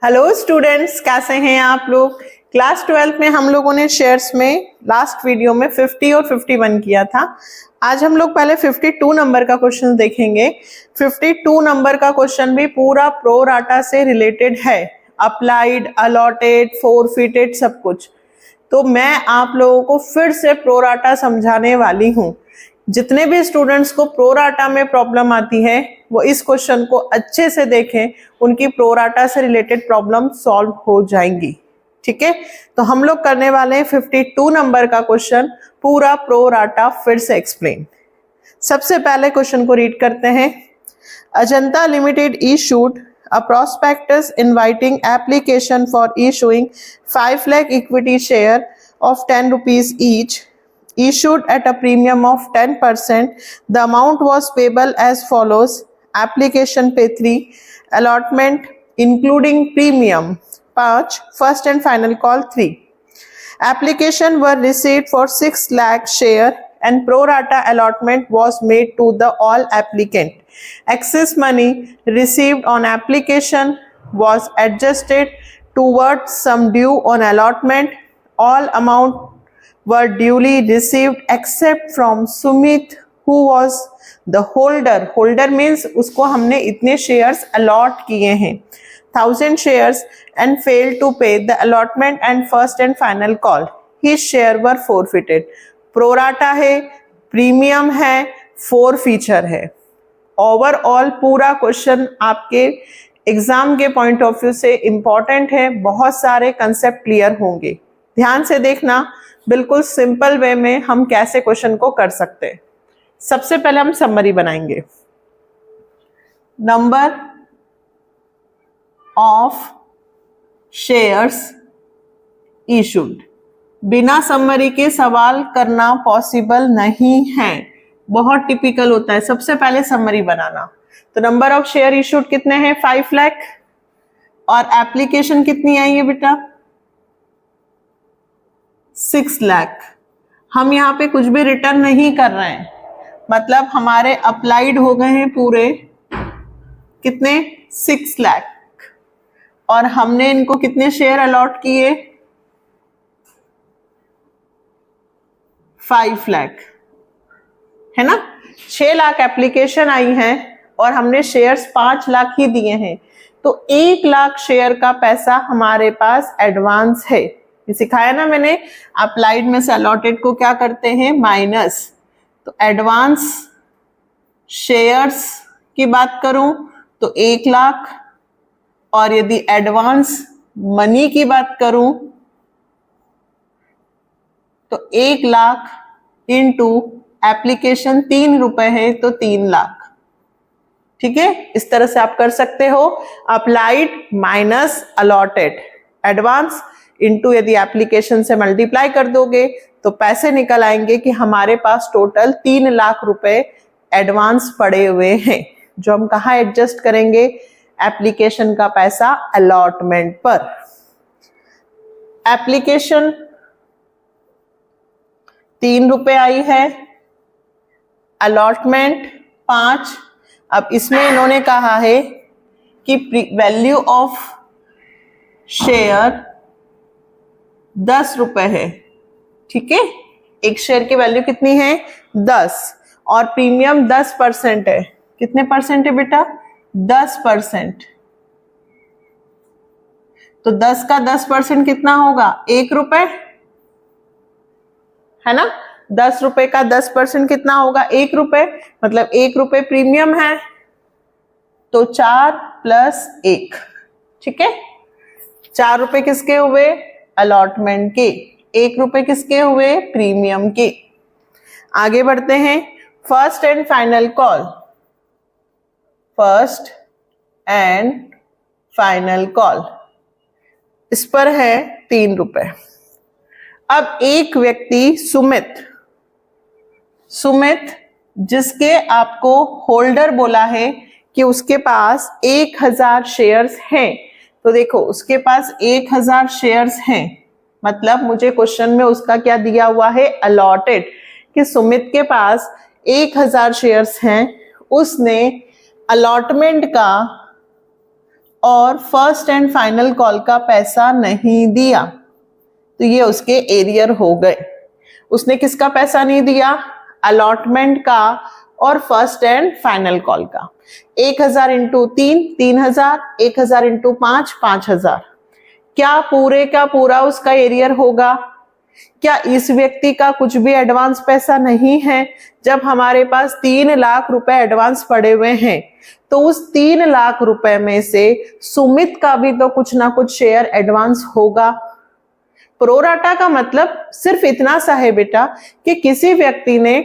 Hello students, कैसे हैं आप लोग। क्लास 12 में हम लोगों ने शेयर्स में लास्ट वीडियो में 50 और 51 किया था। आज हम लोग पहले 52 नंबर का क्वेश्चन देखेंगे। 52 नंबर का क्वेश्चन भी पूरा प्रो राटा से रिलेटेड है, अप्लाइड, अलॉटेड, फोरफिटेड, सब कुछ। तो मैं आप लोगों को फिर से प्रो राटा समझाने वाली हूँ। जितने भी स्टूडेंट्स को प्रो राटा में प्रॉब्लम आती है वो इस क्वेश्चन को अच्छे से देखें, उनकी प्रो राटा से रिलेटेड प्रॉब्लम सॉल्व हो जाएंगी। ठीक है, तो हम लोग करने वाले हैं 52 नंबर का क्वेश्चन पूरा प्रो राटा फिर से एक्सप्लेन। सबसे पहले क्वेश्चन को रीड करते हैं। Ajanta limited issued a prospectus inviting application for issuing 5 lakh equity share of 10 rupees each, issued at a premium of 10%. The amount was payable as follows: application pay 3, allotment including premium 5, first and final call 3. Application were received for 6 lakh share and pro rata allotment was made to the all applicant. Excess money received on application was adjusted towards sum due on allotment. All amount were duly received except from Sumit, who was the holder. Holder means उसको हमने इतने shares allot किए हैं, 1000 shares, and failed to pay the allotment and first and final call. His share were forfeited. Pro rata है, premium है, forfeiture है। Overall पूरा question आपके एग्जाम के पॉइंट ऑफ व्यू से इंपॉर्टेंट है, बहुत सारे कंसेप्ट क्लियर होंगे। ध्यान से देखना, बिल्कुल सिंपल वे में हम कैसे क्वेश्चन को कर सकते हैं। सबसे पहले हम समरी बनाएंगे। Number of shares issued. बिना समरी के सवाल करना पॉसिबल नहीं है, बहुत टिपिकल होता है। सबसे पहले समरी बनाना। तो नंबर ऑफ शेयर इशूड कितने हैं? 5 लाख। और एप्लीकेशन कितनी आई है बेटा? 6 लाख। हम यहाँ पे कुछ भी रिटर्न नहीं कर रहे हैं, मतलब हमारे अप्लाइड हो गए हैं पूरे कितने? 6 लाख। और हमने इनको कितने शेयर अलॉट किए? 5 लाख, है ना। 6 लाख एप्लीकेशन आई है और हमने शेयर्स 5 लाख ही दिए हैं, तो 1 लाख शेयर का पैसा हमारे पास एडवांस है। ये सिखाया ना मैंने, अप्लाइड में से अलॉटेड को क्या करते हैं? माइनस। तो एडवांस शेयर्स की बात करूं तो 1 लाख, और यदि एडवांस मनी की बात करूं तो 1 लाख इंटू एप्लीकेशन 3 रुपए है तो 3 लाख। ठीक है, इस तरह से आप कर सकते हो। Applied minus allotted, advance into यदि एप्लीकेशन से मल्टीप्लाई कर दोगे तो पैसे निकल आएंगे कि हमारे पास टोटल 3 लाख रुपए एडवांस पड़े हुए हैं, जो हम कहाँ एडजस्ट करेंगे? एप्लीकेशन का पैसा अलॉटमेंट पर। एप्लीकेशन 3 रुपए आई है, अलॉटमेंट 5। अब इसमें इन्होंने कहा है कि वैल्यू ऑफ शेयर 10 रुपए है। ठीक है, एक शेयर की वैल्यू कितनी है? 10, और प्रीमियम 10% है। कितने परसेंट है बेटा? 10%। तो 10 का 10% कितना होगा? 1 रुपए, है ना। 10 रुपए का 10% कितना होगा? 1 रुपए, मतलब 1 रुपए प्रीमियम है, तो 4 प्लस 1। ठीक है, 4 रुपए किसके हुए? अलॉटमेंट के। 1 रुपए किसके हुए? प्रीमियम के। आगे बढ़ते हैं। First and final call. First and final call, इस पर है 3 रुपए। अब एक व्यक्ति सुमित जिसके आपको होल्डर बोला है कि उसके पास 1000 शेयर्स हैं, तो देखो उसके पास 1000 शेयर्स हैं, मतलब मुझे क्वेश्चन में उसका क्या दिया हुआ है? अलॉटेड, कि सुमित के पास 1000 शेयर्स हैं, उसने अलॉटमेंट का और फर्स्ट एंड फाइनल कॉल का पैसा नहीं दिया, तो ये उसके एरियर हो गए। उसने किसका पैसा नहीं दिया? अलॉटमेंट का और फर्स्ट एंड फाइनल कॉल का। 1000 इंटू 3 3000, 1000 इंटू 5 5000। क्या पूरे का पूरा उसका एरियर होगा? क्या इस व्यक्ति का कुछ भी एडवांस पैसा नहीं है? जब हमारे पास 3 लाख रुपए एडवांस पड़े हुए हैं तो उस 3 लाख रुपए में से सुमित का भी तो कुछ ना कुछ शेयर एडवांस होगा। प्रोराटा का मतलब सिर्फ इतना सा है बेटा कि किसी व्यक्ति ने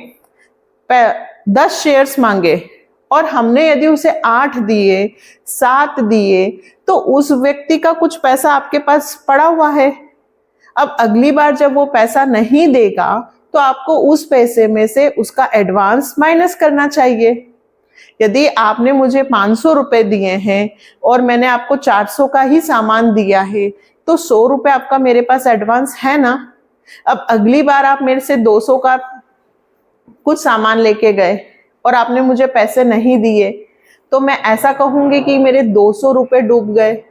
10 शेयर्स मांगे और हमने यदि उसे 8 दिए 7 दिए तो उस व्यक्ति का कुछ पैसा आपके पास पड़ा हुआ है। अब अगली बार जब वो पैसा नहीं देगा तो आपको उस पैसे में से उसका एडवांस माइनस करना चाहिए। यदि आपने मुझे 500 रुपए दिए हैं और मैंने आपको 400 का ही सामान दिया है तो 100 रुपए आपका मेरे पास एडवांस है ना। अब अगली बार आप मेरे से 200 का कुछ सामान लेके गए और आपने मुझे पैसे नहीं दिए तो मैं ऐसा कहूंगी कि मेरे 200 रुपए डूब गए?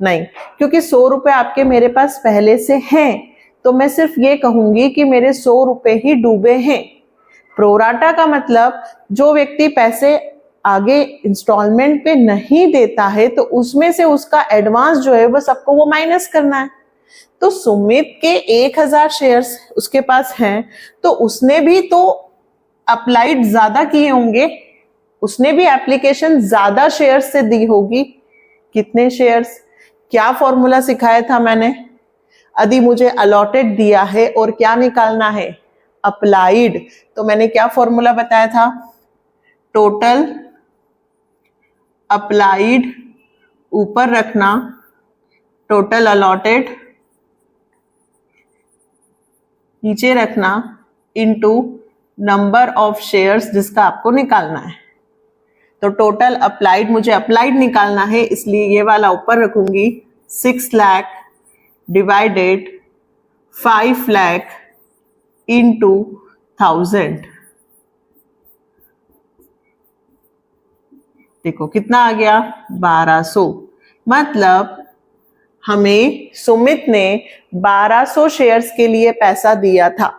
नहीं, क्योंकि 100 रुपए आपके मेरे पास पहले से हैं, तो मैं सिर्फ ये कहूंगी कि मेरे 100 रुपए ही डूबे हैं। प्रोराटा का मतलब जो व्यक्ति पैसे आगे इंस्टॉलमेंट पे नहीं देता है तो उसमें से उसका एडवांस जो है बस आपको वो माइनस करना है। तो सुमित के 1000 शेयर्स उसके पास हैं तो उसने भी तो अप्लाइड ज्यादा किए होंगे, उसने भी एप्लीकेशन ज्यादा शेयर्स से दी होगी। कितने शेयर्स? क्या फॉर्मूला सिखाया था मैंने? यदि मुझे अलॉटेड दिया है और क्या निकालना है? अप्लाइड। तो मैंने क्या फॉर्मूला बताया था? टोटल अप्लाइड ऊपर रखना, टोटल अलॉटेड नीचे रखना, इनटू नंबर ऑफ शेयर्स जिसका आपको निकालना है। तो टोटल अप्लाइड, मुझे अप्लाइड निकालना है इसलिए ये वाला ऊपर रखूंगी। 6 लाख डिवाइडेड 5 लाख इंटू 1000। देखो कितना आ गया? 1200। मतलब हमें सुमित ने 1200 शेयर्स के लिए पैसा दिया था।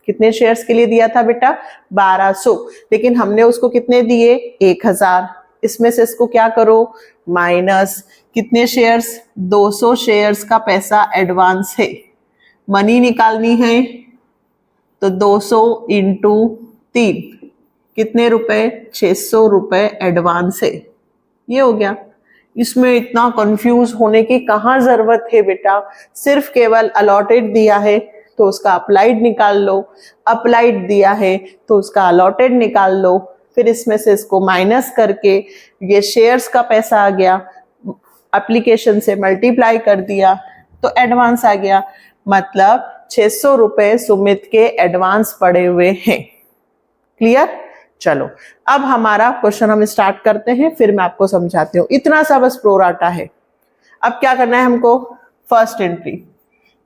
कितने शेयर्स के लिए दिया था बेटा? 1200। लेकिन हमने उसको कितने दिए? 1000। इसमें से इसको क्या करो? माइनस। कितने शेयर्स? 200 शेयर्स का पैसा एडवांस है। मनी निकालनी है तो 200 इंटू 3 कितने रुपए? 600 रुपए एडवांस है। ये हो गया। इसमें इतना कंफ्यूज होने की कहाँ जरूरत है बेटा? सिर्फ केवल अलॉटेड दिया है तो उसका अप्लाइड निकाल लो, अप्लाइड दिया है तो उसका अलॉटेड निकाल लो, फिर इसमें से इसको माइनस करके ये शेयर्स का पैसा आ गया, एप्लीकेशन से मल्टीप्लाई कर दिया तो एडवांस आ गया। मतलब 600 रुपए सुमित के एडवांस पड़े हुए हैं। क्लियर? चलो अब हमारा क्वेश्चन हम स्टार्ट करते हैं, फिर मैं आपको समझाती हूँ। इतना सा बस प्रोराटा है। अब क्या करना है हमको? फर्स्ट एंट्री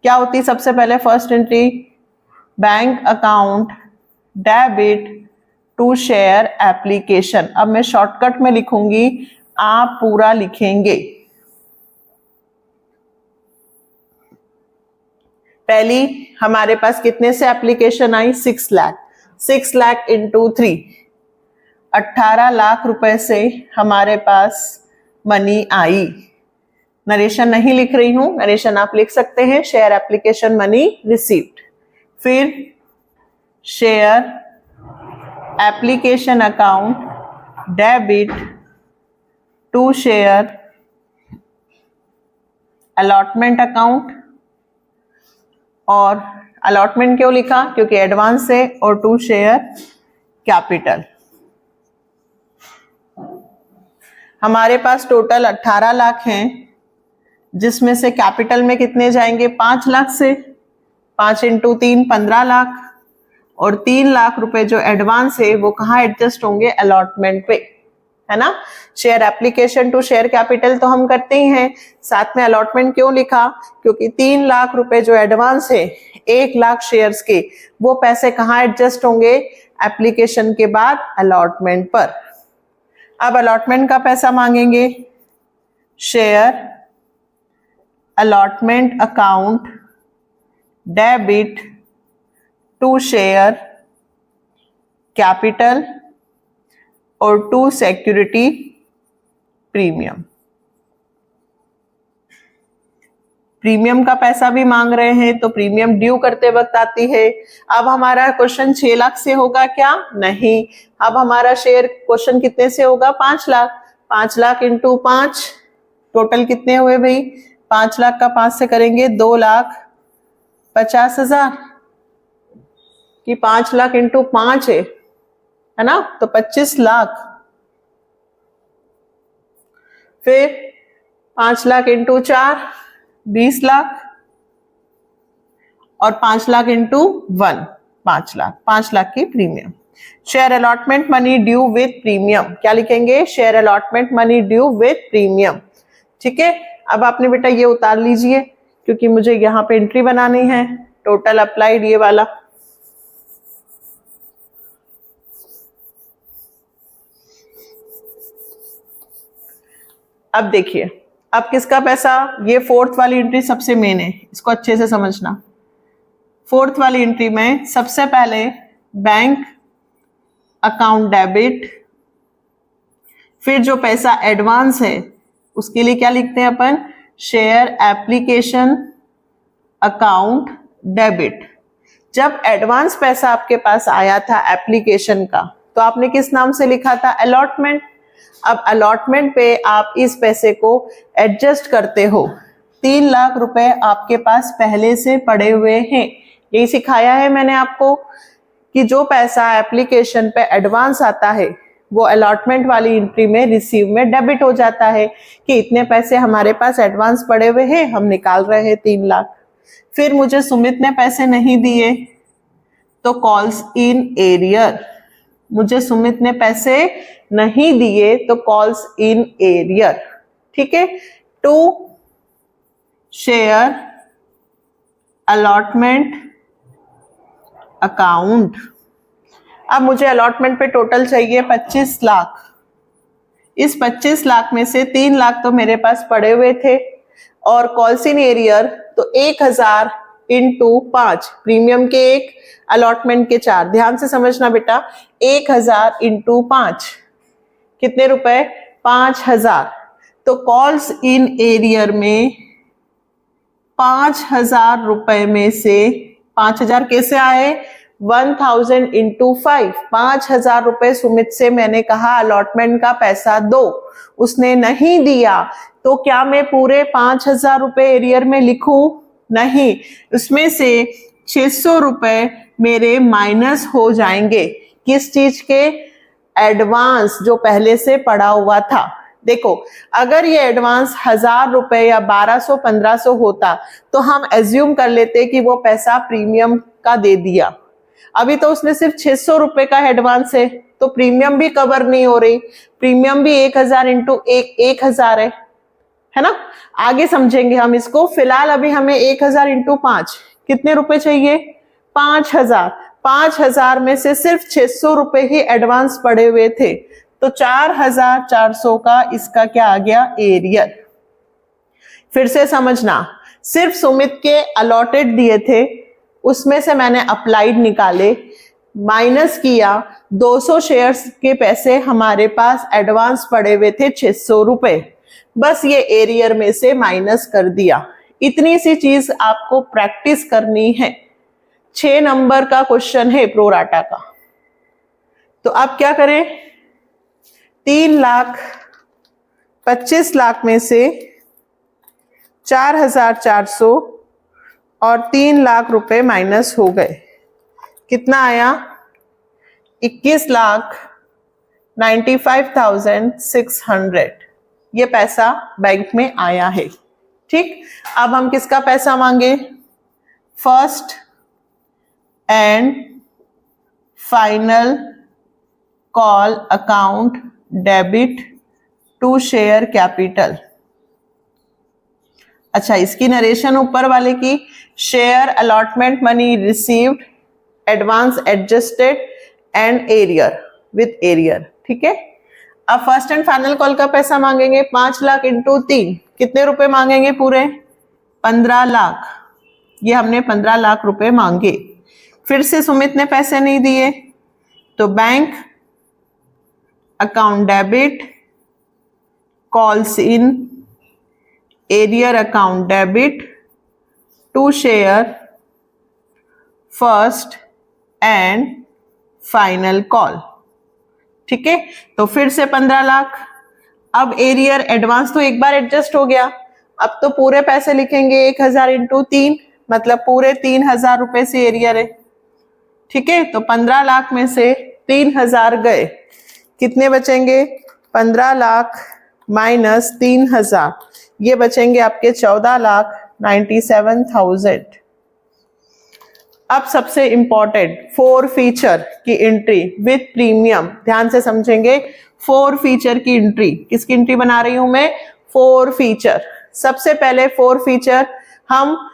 क्या होती है? सबसे पहले first entry bank account debit to share application. अब मैं शॉर्टकट में लिखूंगी, आप पूरा लिखेंगे। पहली हमारे पास कितने से एप्लीकेशन आई? 6 लाख। 6 लाख इंटू 3 18 लाख रुपए से हमारे पास मनी आई। नरेशन नहीं लिख रही हूं, नरेशन आप लिख सकते हैं। Share application money received. फिर share application account debit to share allotment account. और अलॉटमेंट क्यों लिखा? क्योंकि एडवांस है। और टू शेयर कैपिटल। हमारे पास टोटल 18 लाख हैं जिसमें से कैपिटल में कितने जाएंगे? 5 लाख से। 5 इंटू 3 15 लाख। और 3 लाख रुपए जो एडवांस है वो कहाँ एडजस्ट होंगे? अलॉटमेंट पे, है ना। Share application to share capital तो हम करते ही हैं, साथ में अलॉटमेंट क्यों लिखा? क्योंकि 3 लाख रुपए जो एडवांस है 1 लाख शेयर्स के, वो पैसे कहाँ एडजस्ट होंगे? एप्लीकेशन के बाद अलॉटमेंट पर। अब अलॉटमेंट का पैसा मांगेंगे, share allotment account debit to share capital और टू सिक्योरिटी प्रीमियम। प्रीमियम का पैसा भी मांग रहे हैं तो प्रीमियम ड्यू करते वक्त आती है। अब हमारा क्वेश्चन 6 लाख से होगा क्या? नहीं, अब हमारा शेयर क्वेश्चन कितने से होगा? 5 लाख। 5 लाख इंटू 5 टोटल कितने हुए भाई? 5 लाख का 5 से करेंगे 2,50,000 कि 5 लाख इंटू 5 है ना, तो 25 लाख। फिर 5 लाख इंटू 4 20 लाख और 5 लाख इंटू 1 5 लाख। 5 लाख की premium. Share allotment money due with premium, क्या लिखेंगे? Share allotment money due with premium. ठीक है, अब आपने बेटा ये उतार लीजिए क्योंकि मुझे यहाँ पे एंट्री बनानी है। टोटल अप्लाइड ये वाला, अब देखिए अब किसका पैसा? ये फोर्थ वाली एंट्री सबसे मेन है, इसको अच्छे से समझना। फोर्थ वाली एंट्री में सबसे पहले बैंक अकाउंट डेबिट, फिर जो पैसा एडवांस है उसके लिए क्या लिखते हैं अपन? Share application account debit. जब एडवांस पैसा आपके पास आया था एप्लीकेशन का तो आपने किस नाम से लिखा था? अलॉटमेंट। अब अलॉटमेंट पे आप इस पैसे को एडजस्ट करते हो। 3 लाख रुपए आपके पास पहले से पड़े हुए हैं। यही सिखाया है मैंने आपको कि जो पैसा एप्लीकेशन पे एडवांस आता है वो अलॉटमेंट वाली एंट्री में रिसीव में डेबिट हो जाता है कि इतने पैसे हमारे पास एडवांस पड़े हुए हैं, हम निकाल रहे हैं 3 लाख। फिर मुझे सुमित ने पैसे नहीं दिए तो कॉल्स इन एरियर। मुझे सुमित ने पैसे नहीं दिए तो कॉल्स इन एरियर। ठीक है, टू शेयर अलॉटमेंट अकाउंट। अब मुझे अलॉटमेंट पे टोटल चाहिए 25 लाख। इस 25 लाख में से 3 लाख तो मेरे पास पड़े हुए थे और कॉल्स इन एरियर तो 1000 इंटू 5, प्रीमियम के 1 अलॉटमेंट के 4। ध्यान से समझना बेटा, 1000 इंटू 5 कितने रुपए? 5000। तो कॉल्स इन एरियर में 5000 रुपए में से 5000 कैसे आए? 1000 इंटू 5। 5000 रुपए सुमित से मैंने कहा अलॉटमेंट का पैसा दो, उसने नहीं दिया तो क्या मैं पूरे 5000 रुपए एरियर में लिखूं? नहीं, उसमें से 600 रुपए मेरे माइनस हो जाएंगे। किस चीज के? एडवांस जो पहले से पड़ा हुआ था। देखो, अगर ये एडवांस 1000 रुपए या 1200-1500 होता तो हम एज्यूम कर लेते कि वो पैसा प्रीमियम का दे दिया। अभी तो उसने सिर्फ 600 रुपए का एडवांस है तो प्रीमियम भी कवर नहीं हो रही। प्रीमियम भी 1000 इंटू 1000 है ना। आगे समझेंगे हम इसको, फिलहाल अभी हमें 1000 इंटू 5 कितने रुपए चाहिए? 5000। 5000 में से सिर्फ 600 रुपए ही एडवांस पड़े हुए थे तो 4400 का इसका क्या आ गया? एरियर। फिर से समझना, सिर्फ सुमित के अलॉटेड दिए थे, उसमें से मैंने अप्लाइड निकाले, माइनस किया 200 शेयर्स के पैसे हमारे पास एडवांस पड़े हुए थे 600 रुपए, बस ये एरियर में से माइनस कर दिया। इतनी सी चीज आपको प्रैक्टिस करनी है। 6 नंबर का क्वेश्चन है प्रोराटा का। तो अब क्या करें? 3 लाख 25 लाख में से 4400 और 3 लाख रुपए माइनस हो गए। कितना आया? 21,95,600 ये पैसा बैंक में आया है। ठीक, अब हम किसका पैसा मांगे? First and final call account debit to share capital. अच्छा, इसकी नरेशन ऊपर वाले की, share allotment money received advance adjusted and arrear with arrear. ठीक है, अब फर्स्ट एंड फाइनल कॉल का पैसा मांगेंगे 5 लाख इंटू 3, कितने रुपए मांगेंगे पूरे? 15 लाख। ये हमने 15 लाख रुपए मांगे। फिर से सुमित ने पैसे नहीं दिए, तो bank account debit calls in arrear account debit to share first and final call. ठीक है, तो फिर से 15 लाख। अब एरियर एडवांस तो एक बार एडजस्ट हो गया, अब तो पूरे पैसे लिखेंगे 1000 इंटू 3, मतलब पूरे 3000 रुपए से एरियर है। ठीक है, तो 15 लाख में से 3000 गए, कितने बचेंगे? 15 लाख माइनस 3000, ये बचेंगे आपके 14,97,000। अब सबसे इंपॉर्टेंट 4 फीचर की एंट्री विथ प्रीमियम, ध्यान से समझेंगे। 4 फीचर की एंट्री, किसकी एंट्री बना रही हूं मैं? 4 फीचर। सबसे पहले 4 फीचर, हम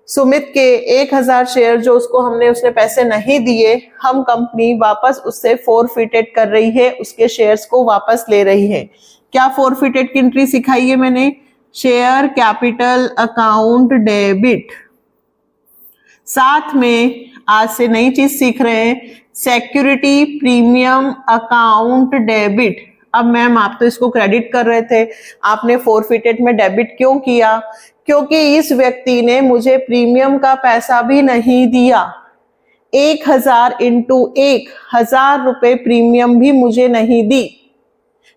सुमित के 1000 शेयर जो उसने पैसे नहीं दिए, हम कंपनी वापस उससे फोरफिटेड कर रही है, उसके शेयर्स को वापस ले रही है। क्या फोरफिटेड की एंट्री सिखाई है मैंने? Share capital account debit. साथ में आज से नई चीज सीख रहे हैं, सिक्योरिटी प्रीमियम अकाउंट डेबिट। अब मैम आप तो इसको क्रेडिट कर रहे थे, आपने फोरफिटेड में डेबिट क्यों किया? क्योंकि इस व्यक्ति ने मुझे प्रीमियम का पैसा भी नहीं दिया। 1000 इंटू 1000 रुपए प्रीमियम भी मुझे नहीं दी।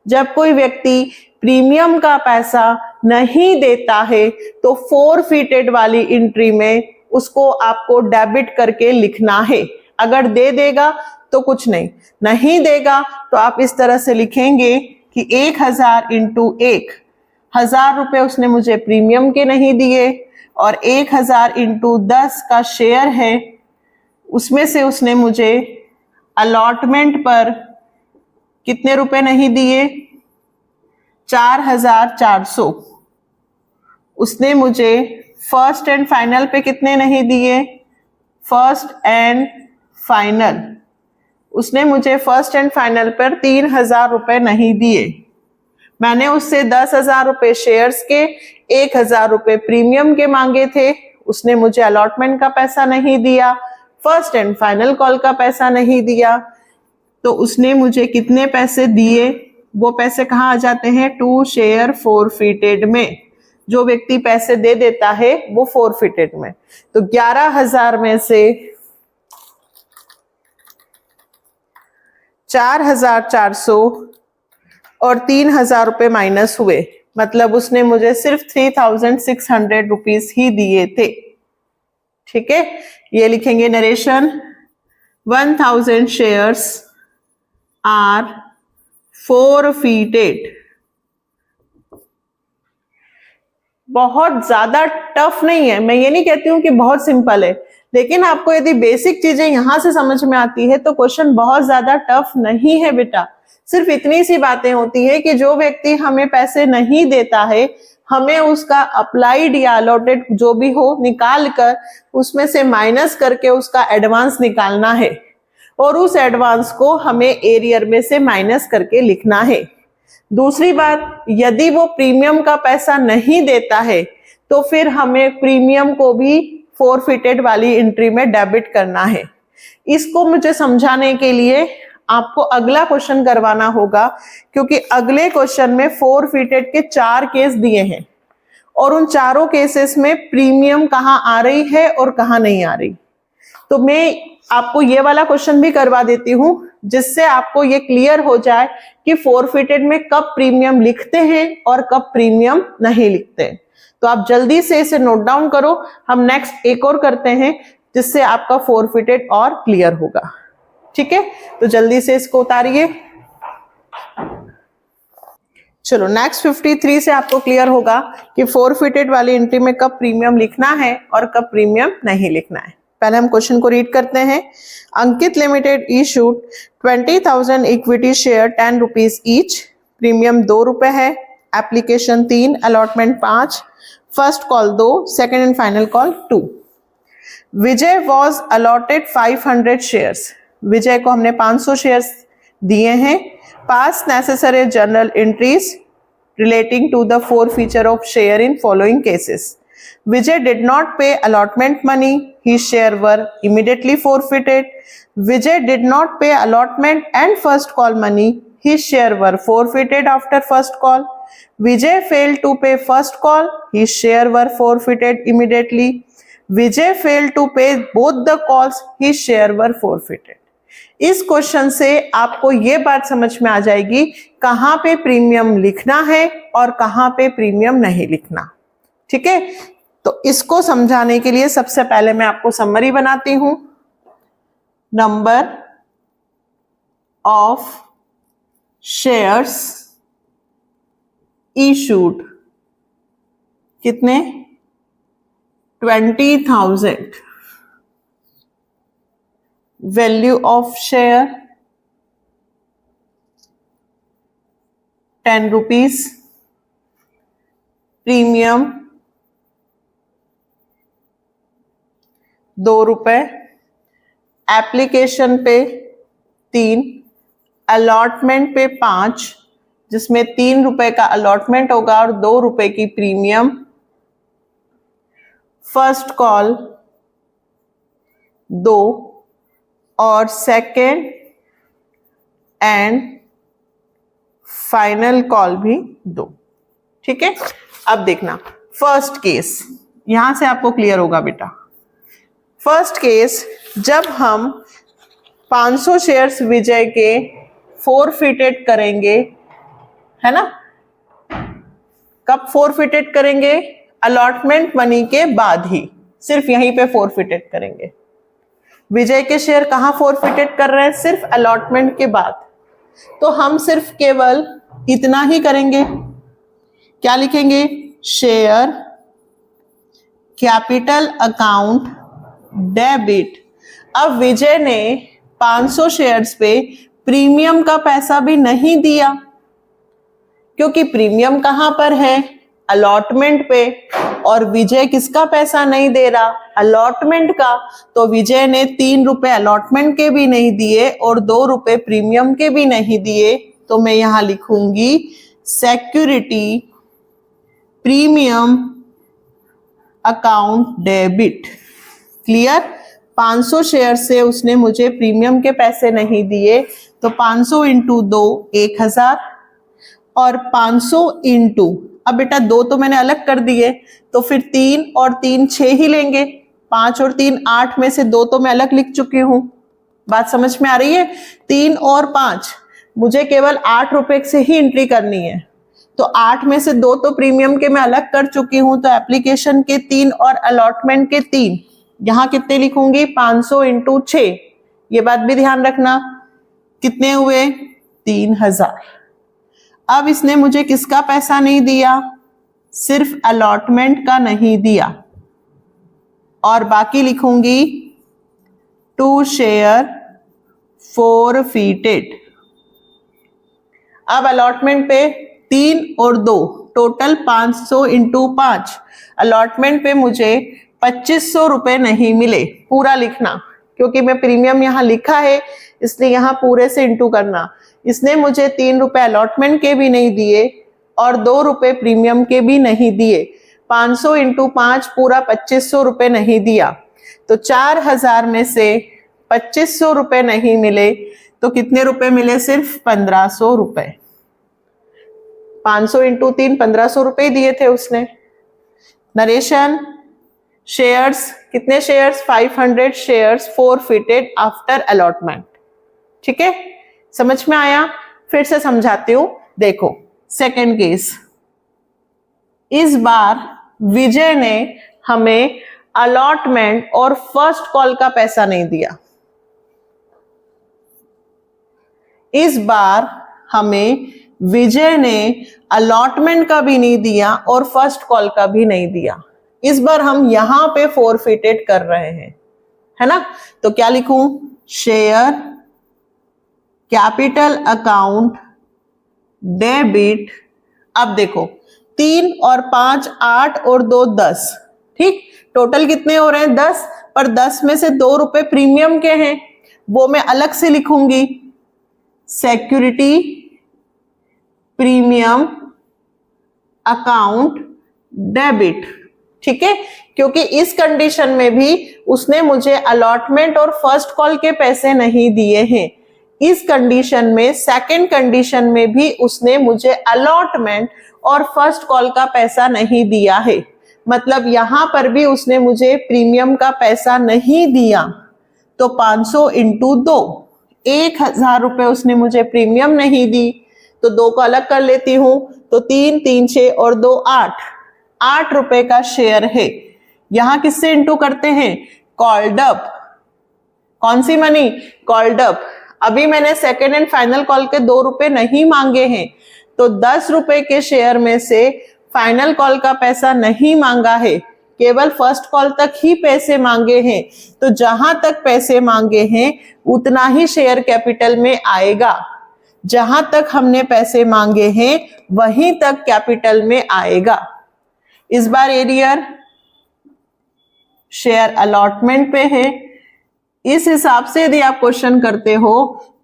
जब कोई व्यक्ति प्रीमियम का पैसा नहीं देता है तो फोरफिटेड वाली एंट्री में उसको आपको डेबिट करके लिखना है। अगर दे देगा तो कुछ नहीं, नहीं देगा तो आप इस तरह से लिखेंगे कि 1000 इंटू 1000 रुपए उसने मुझे प्रीमियम के नहीं दिए, और 1000 इंटू 10 का शेयर है, उसमें से उसने मुझे अलॉटमेंट पर कितने रुपए नहीं दिए? 4400। उसने मुझे फर्स्ट एंड फाइनल पे कितने नहीं दिए? फर्स्ट एंड फाइनल, उसने मुझे फर्स्ट एंड फाइनल पर 3000 रुपए नहीं दिए। मैंने उससे 10,000 रुपए शेयर्स के, 1000 रुपए प्रीमियम के मांगे थे, उसने मुझे अलॉटमेंट का पैसा नहीं दिया, फर्स्ट एंड फाइनल कॉल का पैसा नहीं दिया। तो उसने मुझे कितने पैसे दिए? वो पैसे कहाँ आ जाते हैं? टू शेयर फोरफिटेड में। जो व्यक्ति पैसे दे देता है वो फोरफिटेड में। तो 11,000 में से 4,400 और 3,000 रुपए माइनस हुए, मतलब उसने मुझे सिर्फ 3,600 रुपीज ही दिए थे। ठीक है, ये लिखेंगे नरेशन। 1000 shares are forfeited. बहुत ज्यादा टफ नहीं है, मैं ये नहीं कहती हूं कि बहुत सिंपल है, लेकिन आपको यदि बेसिक चीजें यहां से समझ में आती है तो क्वेश्चन बहुत ज्यादा टफ नहीं है बेटा। सिर्फ इतनी सी बातें होती है कि जो व्यक्ति हमें पैसे नहीं देता है, हमें उसका अप्लाइड या अलॉटेड जो भी हो निकाल कर उसमें से माइनस करके उसका एडवांस निकालना है, और उस एडवांस को हमें एरियर में से माइनस करके लिखना है। दूसरी बात, यदि वो प्रीमियम का पैसा नहीं देता है तो फिर हमें प्रीमियम को भी फोरफिटेड वाली एंट्री में डेबिट करना है। इसको मुझे समझाने के लिए आपको अगला क्वेश्चन करवाना होगा, क्योंकि अगले क्वेश्चन में फोरफिटेड के 4 केस दिए हैं और उन चारों केसेस में प्रीमियम कहाँ आ रही है और कहाँ नहीं आ रही। तो मैं आपको ये वाला क्वेश्चन भी करवा देती हूं, जिससे आपको ये क्लियर हो जाए कि फोरफिटेड में कब प्रीमियम लिखते हैं और कब प्रीमियम नहीं लिखते। तो आप जल्दी से इसे नोट डाउन करो, हम नेक्स्ट एक और करते हैं जिससे आपका फोरफिटेड और क्लियर होगा। ठीक है, तो जल्दी से इसको उतारिए। चलो नेक्स्ट 53 से आपको क्लियर होगा कि फोरफिटेड वाली एंट्री में कब प्रीमियम लिखना है और कब प्रीमियम नहीं लिखना है। पहले हम क्वेश्चन को रीड करते हैं। Ankit limited issued 20,000 equity share 10 rupees each. Premium 2 रुपए है। Application 3, allotment 5, first call 2, second and final call 2। Vijay was allotted 500 shares. Vijay को हमने 500 शेयर्स दिए हैं। pass necessary journal entries relating to the forfeiture of share in following cases. Vijay did not pay allotment money, his share were immediately forfeited. Vijay did not pay allotment and first call money, his share were forfeited after first call. Vijay failed to pay first call, his share were forfeited immediately. Vijay failed to pay both the calls, his share were forfeited. इस question से आपको ये बात समझ में आ जाएगी कहां पे प्रीमियम लिखना है और कहां पे प्रीमियम नहीं लिखना। ठीक है, तो इसको समझाने के लिए सबसे पहले मैं आपको समरी बनाती हूं। नंबर ऑफ शेयर्स इशूड कितने? 20,000। Value of share 10 rupees. Premium 2 रुपए। एप्लीकेशन पे 3, अलॉटमेंट पे 5, जिसमें 3 रुपए का अलॉटमेंट होगा और 2 रुपए की प्रीमियम। फर्स्ट कॉल 2 और सेकेंड एंड फाइनल कॉल भी 2। ठीक है, अब देखना फर्स्ट केस, यहां से आपको क्लियर होगा बेटा। फर्स्ट केस, जब हम 500 शेयर्स विजय के फोरफिटेड करेंगे, है ना, कब फोरफिटेड करेंगे? अलॉटमेंट मनी के बाद ही, सिर्फ यहीं पे फोरफिटेड करेंगे। विजय के शेयर कहां फोरफिटेड कर रहे हैं? सिर्फ अलॉटमेंट के बाद। तो हम सिर्फ केवल इतना ही करेंगे। क्या लिखेंगे? Share capital account debit. अब विजय ने 500 शेयर्स पे प्रीमियम का पैसा भी नहीं दिया, क्योंकि प्रीमियम कहां पर है? अलॉटमेंट पे, और विजय किसका पैसा नहीं दे रहा? अलॉटमेंट का। तो विजय ने 3 रुपए अलॉटमेंट के भी नहीं दिए और 2 रुपए प्रीमियम के भी नहीं दिए। तो मैं यहां लिखूंगी security premium account debit. Clear? 500 share से उसने मुझे प्रीमियम के पैसे नहीं दिए, तो 500 इंटू 2 1000, और 500 इंटू, अब बेटा 2 तो मैंने अलग कर दिए, तो फिर 3 और 3 6 ही लेंगे। 5 और 3 8 में से 2 तो मैं अलग लिख चुकी हूं। बात समझ में आ रही है? 3 और 5, मुझे केवल 8 रुपए से ही एंट्री करनी है, तो 8 में से 2 तो प्रीमियम के मैं अलग कर चुकी हूं। तो एप्लीकेशन के 3 और अलॉटमेंट के 3, यहां कितने लिखूंगी? 500 इंटू 6। ये बात भी ध्यान रखना, कितने हुए? 3000। अब इसने मुझे किसका पैसा नहीं दिया? सिर्फ अलॉटमेंट का नहीं दिया, और बाकी लिखूंगी टू शेयर फोरफिटेड। अब अलॉटमेंट पे 3 और 2, टोटल 500 इंटू 5। अलॉटमेंट पे मुझे 2500 रुपए नहीं मिले। पूरा लिखना, क्योंकि मैं प्रीमियम यहां लिखा है इसलिए यहां पूरे से इंटू करना। इसने मुझे 3 रुपए अलॉटमेंट के भी नहीं दिए और 2 रुपए प्रीमियम के भी नहीं दिए। 500 इंटू 5 पूरा 2500 रुपए नहीं दिया। तो 4000 में से 2500 रुपए नहीं मिले, तो कितने रुपए मिले? सिर्फ 1500 रुपए। 500 इंटू 3 1500 रुपए दिए थे उसने। नरेशन, शेयर्स, कितने shares? 500 shares forfeited after allotment. ठीक है, समझ में आया? फिर से समझाती हूं, देखो सेकंड केस। इस बार विजय ने हमें अलॉटमेंट और फर्स्ट कॉल का पैसा नहीं दिया। इस बार हमें विजय ने अलॉटमेंट का भी नहीं दिया और फर्स्ट कॉल का भी नहीं दिया। इस बार हम यहां पे फोरफिटेड कर रहे हैं, है ना? तो क्या लिखूं? Share capital account debit. अब देखो 3 और 5 8 और 2 10, ठीक, टोटल कितने हो रहे हैं? 10, पर 10 में से 2 रुपए प्रीमियम के हैं, वो मैं अलग से लिखूंगी। सिक्योरिटी प्रीमियम अकाउंट डेबिट, ठीक है, क्योंकि इस कंडीशन में भी उसने मुझे अलॉटमेंट और फर्स्ट कॉल के पैसे नहीं दिए हैं। इस कंडीशन में, सेकंड कंडीशन में भी उसने मुझे अलॉटमेंट और फर्स्ट कॉल का पैसा नहीं दिया है। मतलब यहां पर भी उसने मुझे प्रीमियम का पैसा नहीं दिया। तो 500 इंटू 2, 1000 रुपए उसने मुझे प्रीमियम नहीं दी। तो 2 को अलग कर लेती हूं, तो 3 3 6 और 2 8 रुपए का शेयर है। यहां किससे इंटू करते हैं? Called up. कौन सी मनी? Called up. अभी मैंने सेकेंड एंड फाइनल कॉल के 2 रुपए नहीं मांगे हैं, तो 10 रुपए के शेयर में से फाइनल कॉल का पैसा नहीं मांगा है, केवल फर्स्ट कॉल तक ही पैसे मांगे हैं। तो जहां तक पैसे मांगे हैं उतना ही शेयर कैपिटल में आएगा। जहां तक हमने पैसे मांगे हैं वहीं तक कैपिटल में आएगा। इस बार एरियर शेयर अलॉटमेंट पे है। इस हिसाब से यदि आप क्वेश्चन करते हो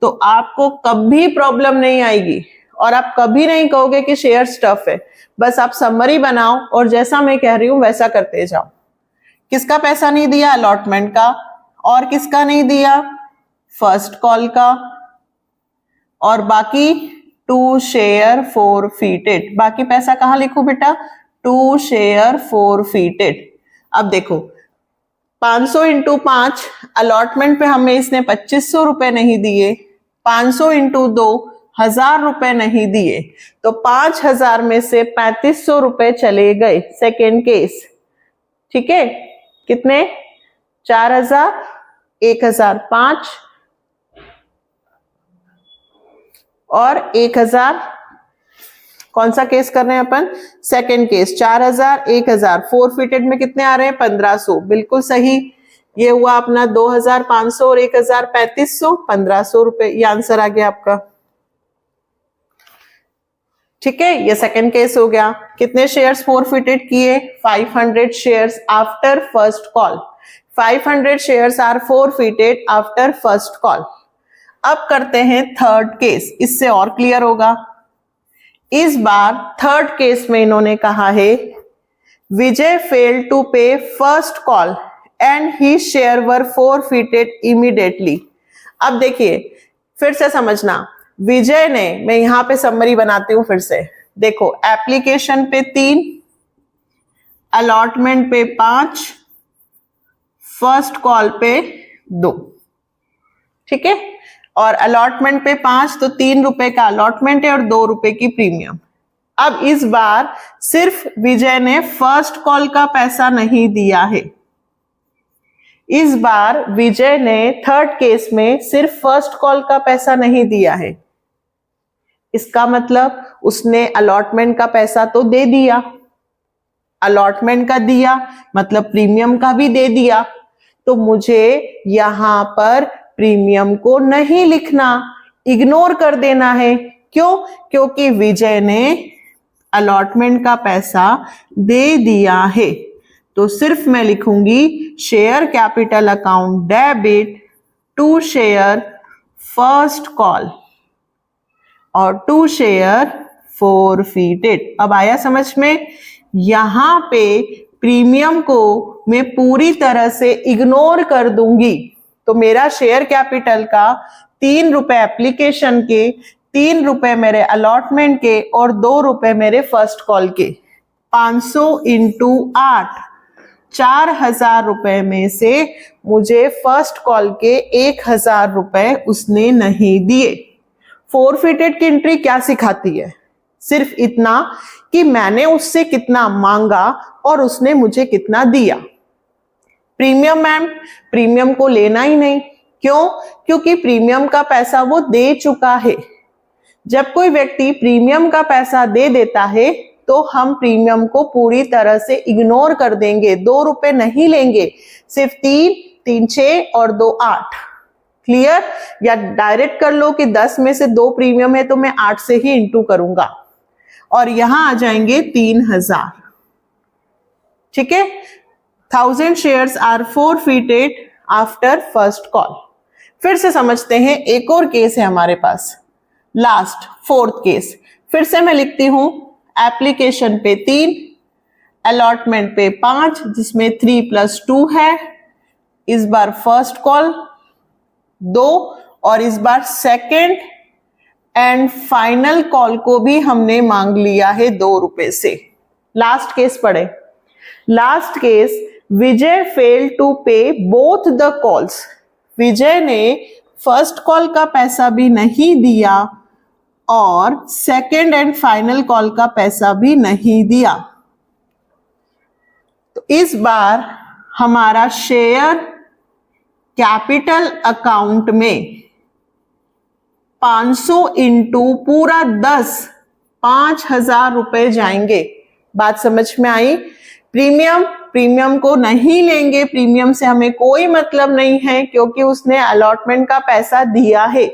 तो आपको कभी प्रॉब्लम नहीं आएगी और आप कभी नहीं कहोगे कि शेयर स्टफ है। बस आप समरी बनाओ और जैसा मैं कह रही हूं वैसा करते जाओ। किसका पैसा नहीं दिया? अलॉटमेंट का। और किसका नहीं दिया? फर्स्ट कॉल का। और बाकी 2 शेयर फॉरफिटेड। बाकी पैसा कहां लिखूं बेटा? 2 शेयर फॉरफिटेड। अब देखो 500 इंटू 5, अलॉटमेंट पे हमें इसने 2500 रुपए नहीं दिए। 500 इंटू 2, 1000 रुपए नहीं दिए। तो 5000 में से 3500 रुपए चले गए। सेकेंड केस, ठीक है, कितने? 4000, 1005 और 1000। कौन सा केस कर रहे हैं अपन? Second case. 4000, 1000, फॉरफिटेड में कितने आ रहे हैं? 1500। बिल्कुल सही। ये हुआ अपना 2500 और 1000, 3500, 1500 रुपए। ये आंसर आ गया आपका, ठीक है। ये सेकेंड केस हो गया। कितने शेयर्स फॉरफिटेड किए? 500 shares after first call. 500 shares are forfeited after first call. अब करते हैं थर्ड केस, इससे और क्लियर होगा। इस बार थर्ड केस में इन्होंने कहा है विजय फेल्ड टू पे first call and he share were forfeited immediately. अब देखिए फिर से समझना, विजय ने, मैं यहां पे समरी बनाती हूं फिर से। देखो एप्लीकेशन पे 3, अलॉटमेंट पे 5, फर्स्ट कॉल पे 2, ठीक है। और अलॉटमेंट पे 5 तो 3 रुपए का अलॉटमेंट है और 2 रुपए की प्रीमियम। अब इस बार सिर्फ विजय ने फर्स्ट कॉल का पैसा नहीं दिया है। इस बार विजय ने थर्ड केस में सिर्फ फर्स्ट कॉल का पैसा नहीं दिया है। इसका मतलब उसने अलॉटमेंट का पैसा तो दे दिया, अलॉटमेंट का दिया मतलब प्रीमियम का भी दे दिया। तो मुझे यहां पर प्रीमियम को नहीं लिखना, इग्नोर कर देना है। क्यों? क्योंकि विजय ने अलॉटमेंट का पैसा दे दिया है। तो सिर्फ मैं लिखूंगी share capital account debit to share first call और 2 शेयर फॉरफिटेड। अब आया समझ में? यहां पे प्रीमियम को मैं पूरी तरह से इग्नोर कर दूंगी। तो मेरा शेयर कैपिटल का 3 रुपए एप्लीकेशन के, 3 रुपए मेरे अलॉटमेंट के और 2 रुपए मेरे फर्स्ट कॉल के। 500 इंटू 8, 4000 रुपए में से मुझे फर्स्ट कॉल के 1000 रुपए उसने नहीं दिए। फॉरफिटेड की एंट्री क्या सिखाती है? सिर्फ इतना कि मैंने उससे कितना मांगा और उसने मुझे कितना दिया। प्रीमियम मैम, प्रीमियम को लेना ही नहीं। क्यों? क्योंकि प्रीमियम का पैसा वो दे चुका है। जब कोई व्यक्ति प्रीमियम का पैसा दे देता है तो हम प्रीमियम को पूरी तरह से इग्नोर कर देंगे, 2 रुपए नहीं लेंगे, सिर्फ 3, 3 6 और 2 8। क्लियर? या डायरेक्ट कर लो कि 10 में से 2 प्रीमियम है तो मैं 8 से ही इंटू करूंगा और यहां आ जाएंगे 3000, ठीक है। 1000 shares are forfeited after first call. फिर से समझते हैं, एक और केस है हमारे पास, लास्ट फोर्थ केस। फिर से मैं लिखती हूं, एप्लीकेशन पे 3, अलॉटमेंट पे 5, जिसमें 3 + 2 है। इस बार फर्स्ट कॉल 2 और इस बार सेकंड एंड फाइनल कॉल को भी हमने मांग लिया है 2 रुपए से। लास्ट केस पढ़े। Last case, Vijay fail to pay both the calls. Vijay ने फर्स्ट कॉल का पैसा भी नहीं दिया और सेकंड एंड फाइनल कॉल का पैसा भी नहीं दिया। तो इस बार हमारा शेयर कैपिटल अकाउंट में 500 इंटू पूरा 10, 5,000 रुपए जाएंगे। बात समझ में आई? प्रीमियम को नहीं लेंगे, प्रीमियम से हमें कोई मतलब नहीं है क्योंकि उसने अलॉटमेंट का पैसा दिया है।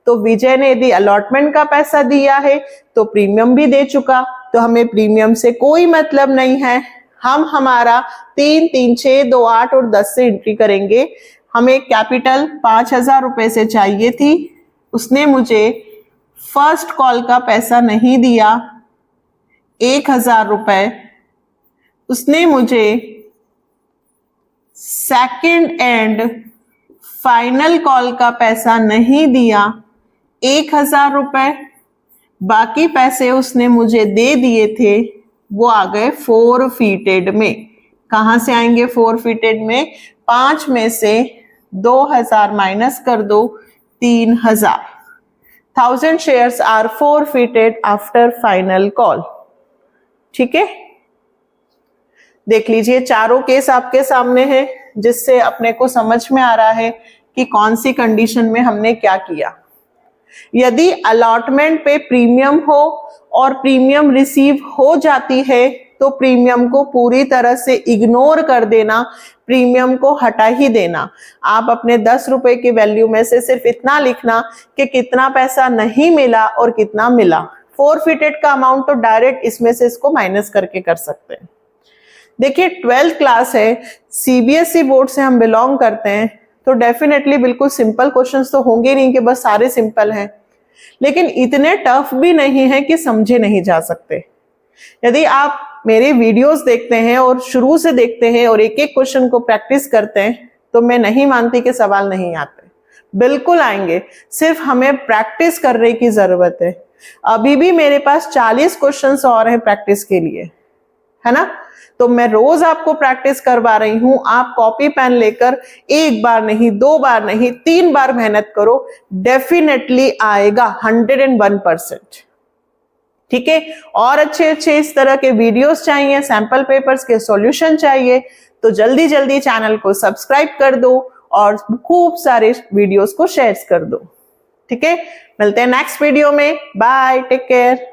तो विजय ने यदि अलॉटमेंट का पैसा दिया है तो प्रीमियम भी दे चुका, तो हमें प्रीमियम से कोई मतलब नहीं है। हम हमारा 3, 3, 6, 2, 8 और 10 से एंट्री करेंगे। हमें कैपिटल 5,000 रुपए से चाहिए थी, उसने मुझे फर्स्ट कॉल का पैसा नहीं दिया 1,000 रुपए, उसने मुझे सेकंड एंड फाइनल कॉल का पैसा नहीं दिया 1,000 रुपए, बाकी पैसे उसने मुझे दे दिए थे, वो आ गए फोरफिटेड में। कहां से आएंगे फोरफिटेड में? 5 में से 2,000 माइनस कर दो, 3,000। 1,000 shares are forfeited after final call. ठीक है, देख लीजिए चारों केस आपके सामने हैं, जिससे अपने को समझ में आ रहा है कि कौन सी कंडीशन में हमने क्या किया। यदि अलॉटमेंट पे प्रीमियम हो और प्रीमियम रिसीव हो जाती है तो प्रीमियम को पूरी तरह से इग्नोर कर देना, प्रीमियम को हटा ही देना। आप अपने 10 रुपए की वैल्यू में से सिर्फ इतना लिखना कि कितना पैसा नहीं मिला और कितना मिला। फोरफिटेड का अमाउंट तो डायरेक्ट इसमें से इसको माइनस करके कर सकते हैं। देखिए 12th क्लास है, सीबीएसई बोर्ड से हम बिलोंग करते हैं, तो डेफिनेटली बिल्कुल सिंपल क्वेश्चंस तो होंगे नहीं कि बस सारे सिंपल हैं, लेकिन इतने टफ भी नहीं है कि समझे नहीं जा सकते। यदि आप मेरे वीडियोस देखते हैं और शुरू से देखते हैं और एक एक क्वेश्चन को प्रैक्टिस करते हैं तो मैं नहीं मानती कि सवाल नहीं आते, बिल्कुल आएंगे, सिर्फ हमें प्रैक्टिस करने की जरूरत है। अभी भी मेरे पास 40 क्वेश्चंस और हैं प्रैक्टिस के लिए, है ना? तो मैं रोज आपको प्रैक्टिस करवा रही हूं। आप कॉपी पेन लेकर एक बार नहीं, 2 बार नहीं, 3 बार मेहनत करो, डेफिनेटली आएगा 101%। ठीक है, और अच्छे अच्छे इस तरह के वीडियोस चाहिए, सैंपल पेपर्स के सॉल्यूशन चाहिए, तो जल्दी जल्दी चैनल को सब्सक्राइब कर दो और खूब सारे वीडियोस को शेयर कर दो। ठीक है, मिलते हैं नेक्स्ट वीडियो में। Bye, take care.